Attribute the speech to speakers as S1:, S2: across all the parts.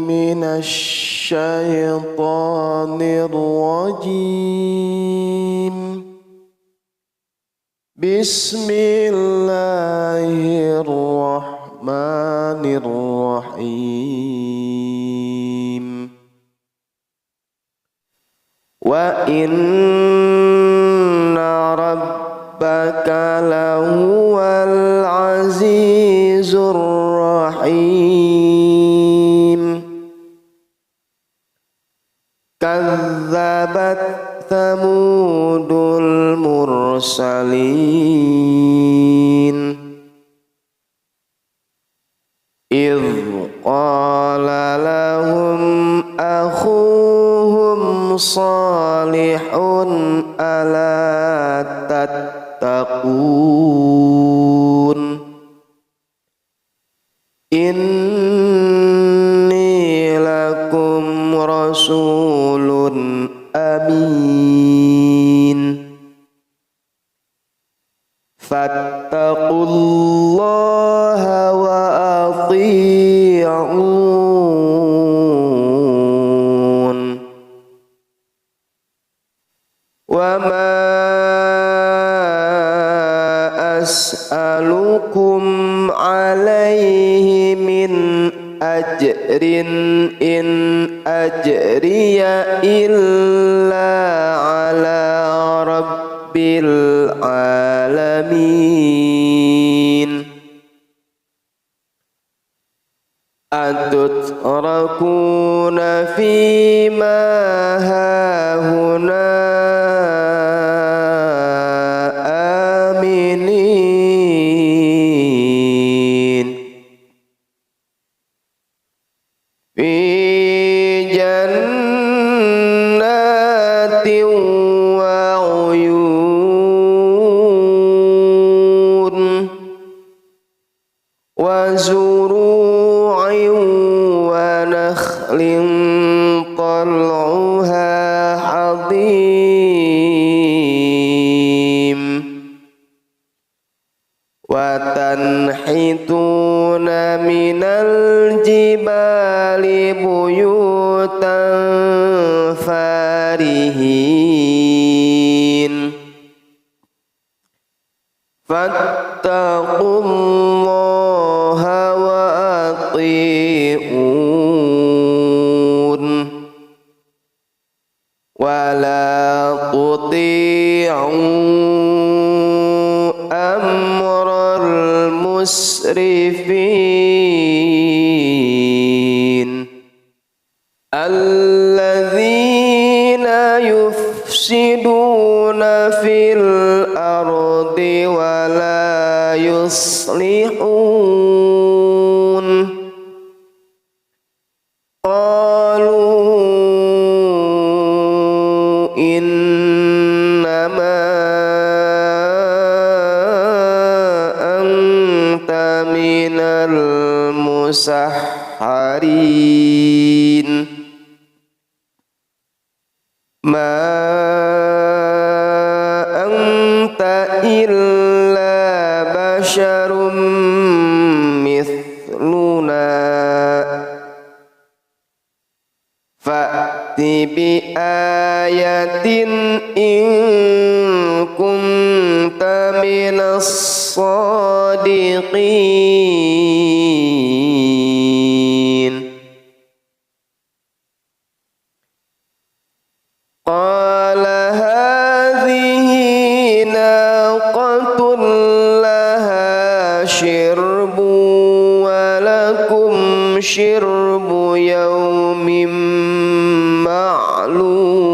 S1: من الشيطان الرجيم. بسم الله الرحمن الرحيم. وإن ربك لهو العزيز الرحيم. كذبت ثمود المرسلين إذ قال لهم أخوهم صالح ألا تتقون إني لكم رسول أمين فاتقوا الله وأطيعون وما أسألكم عليه من أجر إن أجري إلا على رب العالمين. أتتركون فيما هاهنا آمنين في جنات وعيون وزروع ونخل طلعها حضيم وتنحتون من الجبال بيوتا فارهين فاتقوا الله وأطيعون ولا تطيعوا أمر المسرفين الذين يفسدون في الأرض ولا يصلحون. قالوا إنما أنت من المسحرين ما أنت إلا بشر مثلنا فأت بآية إن كنت من الصادقين. قال هذه ناقة لها شرب ولكم شرب يوم معلوم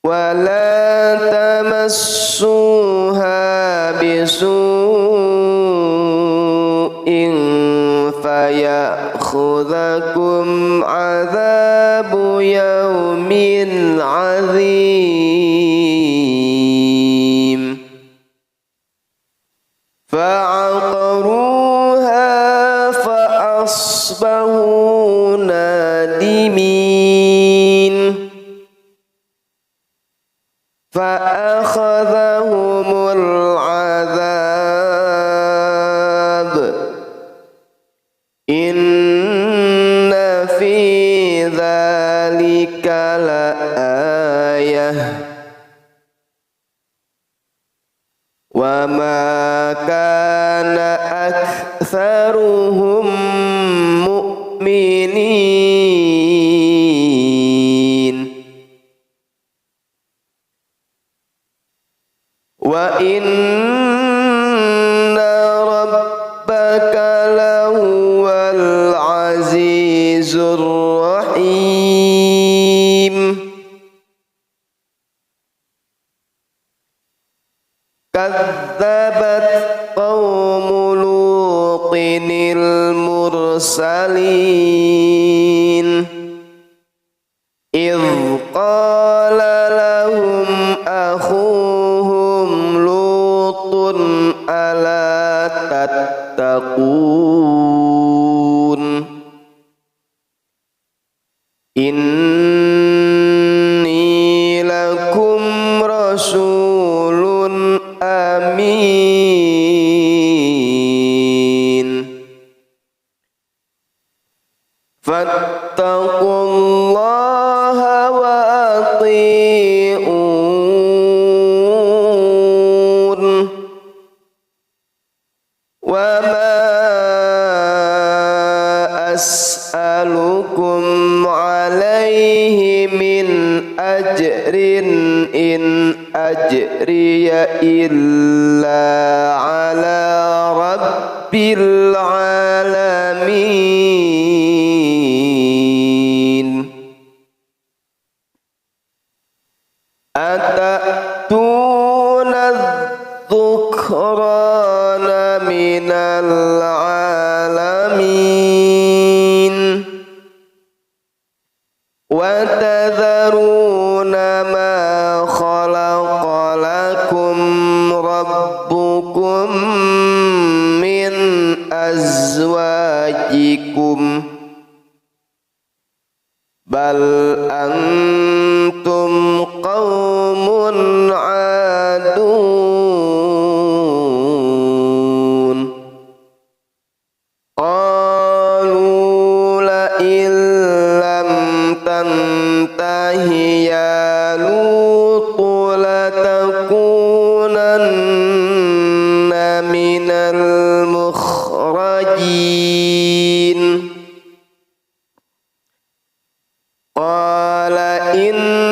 S1: ولا تمسوها بسوء فيأخذكم عذاب يوم عظيم. فعقروها فأصبحوا نادمين فأخذهم العذاب aktsaruhum mu'minin wa inna rabbaka lahuwal azizur rahim. Kadzabat qaumu Lutinil mursalin idh qala lahum akhuhum Lutun ala tattaqun inni lakum rasulun amin fattaqullaha wa ati'un wa ma as'alukum alaihi min ajrin in ajriya illa ala rabbil alamin. Atatuna dzukhrana minal alamin wa tadharuna ma khalaqa lakum rabbukum min azwajikum bal antum qaumun adun. Qalu la illam tantahi ya Lutu latakunanna minal mukhrajin. Qala inni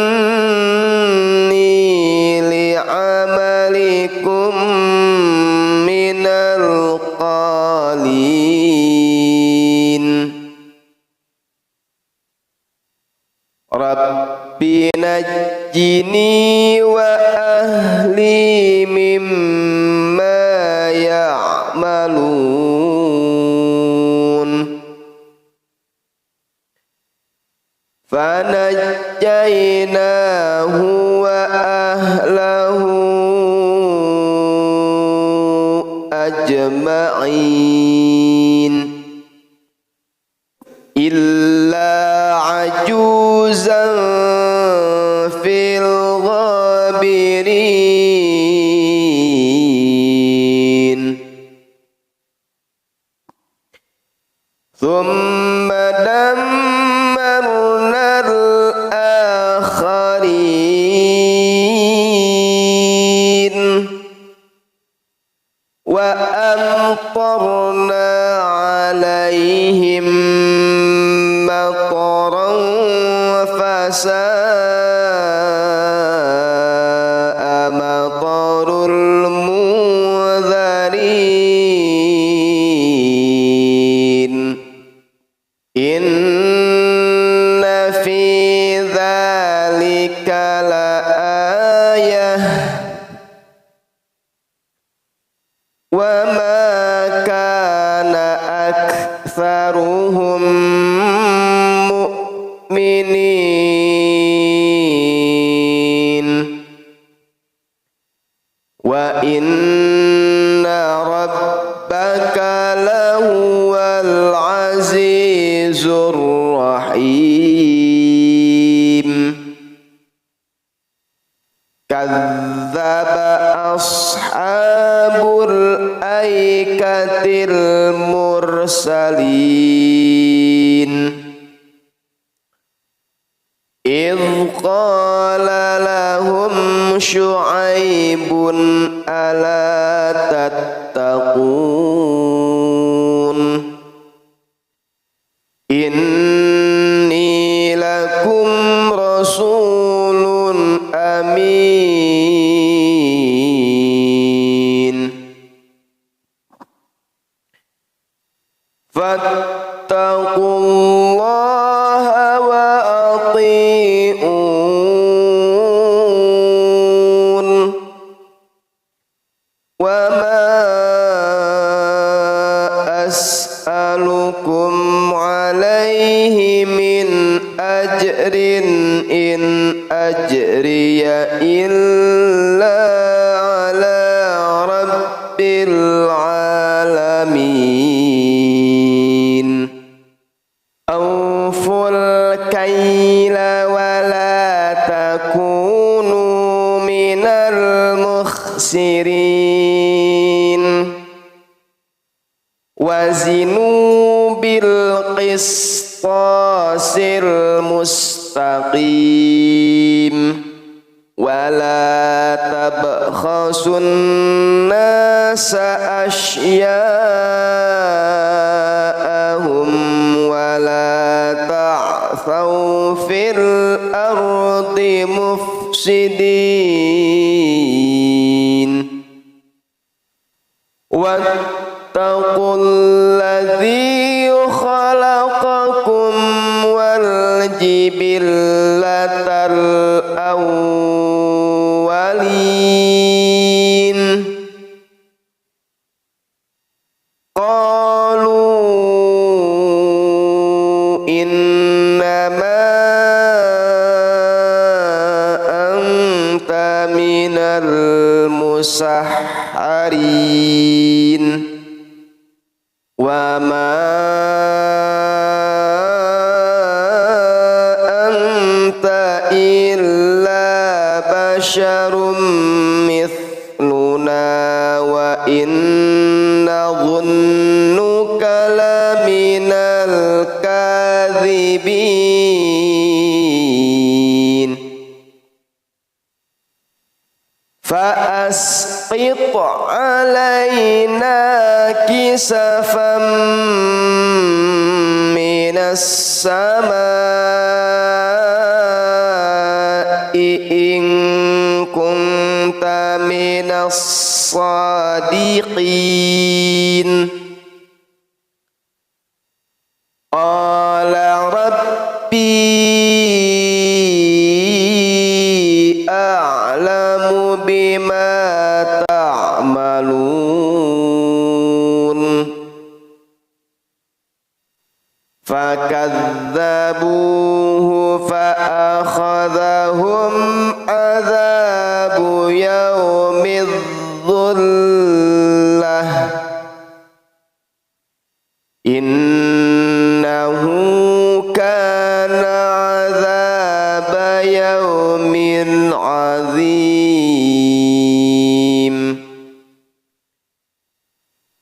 S1: li'amalikum minal qalin. Rabbi najjini wa ahli mimma ya'malun. Fanajjaynahu wa ahlahu ajma'in illa ajuzan fil ghabirin. Thumma dammarna al-akharin wa amtarna alaihim mataran fasa'a matarul munzarin. Inna fi dzalika laayah wa ma kana aktsaruhum mu'minin wa inna rabbaka lahuwal azizur rahim. Kadzdzaba ashabul aikatil mursalin idh qala lahum syu'aibun ala tattaqun inni lakum rasulun amin fattaqullaha wa ati'un wa ma as'alukum alaihi min ajrin in ajriya illa ala rabbil alamin awful kaila wa la takunu minal mukhsirin wazinu bil qistasil mustaqim wala tabkhasun nasa asya'ahum wala ta'thaw fil ardi mufsidin wattaqulladzi khalaqakum wal jibillatal awwalin qalu innama anta minal musahharin wa ma anta illa basyarum mithluna wa inna dhunnuka laminal kadhibin fa asqit alaina kisafan minas samaa'i in kunta minas sadiqin qala rabbi a'lamu bima ta'malun fakadzabuhu fa'akhadhahum adzabu yaumidz dhullah innahu kana adzaba yaumin azim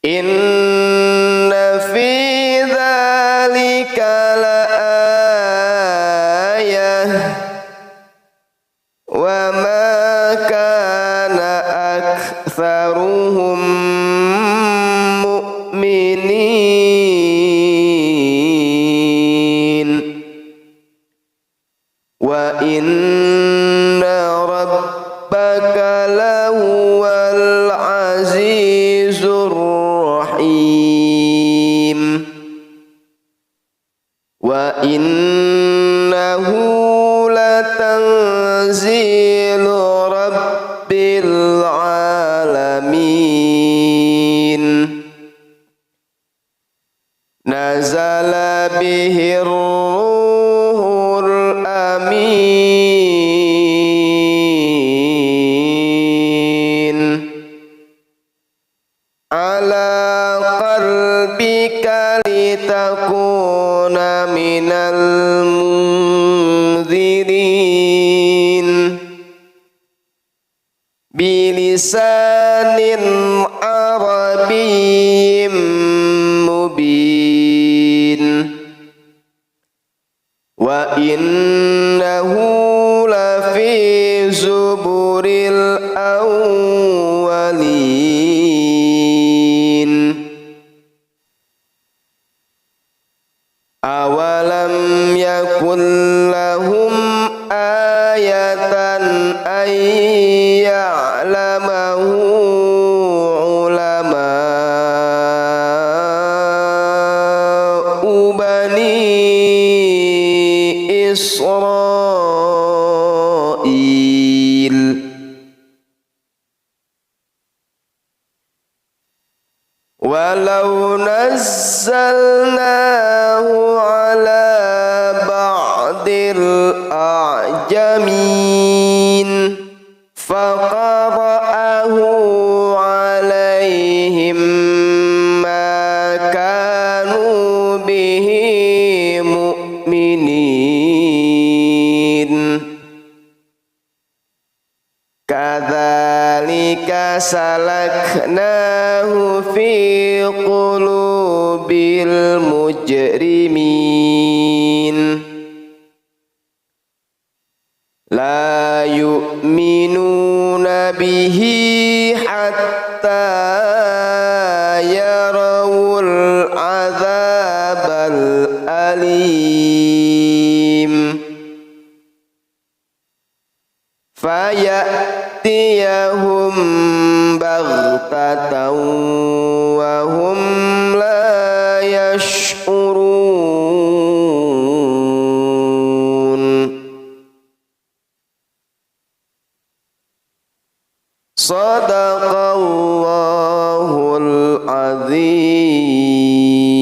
S1: inna fi dzalika laayah wa ma kana aktsaruhum mu'minin wa inna rabbaka lahuwal azizur rahim wa innahu latanzilu rabbil alamin nazala bihir ruhul amin ala qalbika litakuna minal munzirin bilisanin arabiyyin mubin wa innahu lafi zuburil awwalin awalam yakun lahum ayatan ay ya'lamahu ulama'u bani Israil. Walau nazzalnahu ala ba'dil a'jamin faqara'ahu alaihim ma kanu bihi mu'minin. Kadzalika salaknahu fi qulubil mujrimin la yu'minuna bihi hatta yarawul adzabal alim fayatiyahum baghtatan wa hum la yash'urun. Sadaqallahul azim.